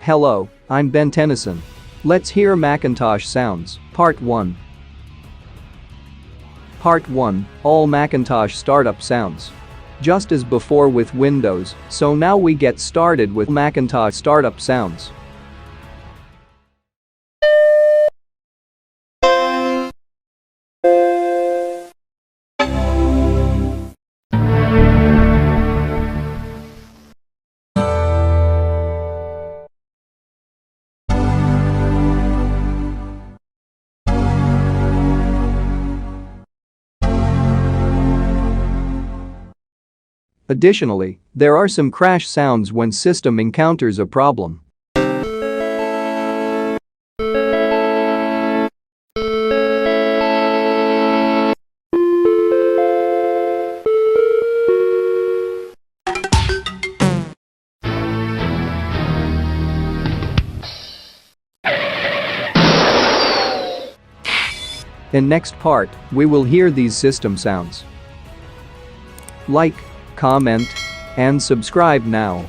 Hello, I'm Ben Tennyson. Let's hear Macintosh sounds, Part 1. Part 1, all Macintosh startup sounds. Just as before with Windows, so now we get started with Macintosh startup sounds. Additionally, there are some crash sounds when system encounters a problem. In next part, we will hear these system sounds. Like, comment, and subscribe now.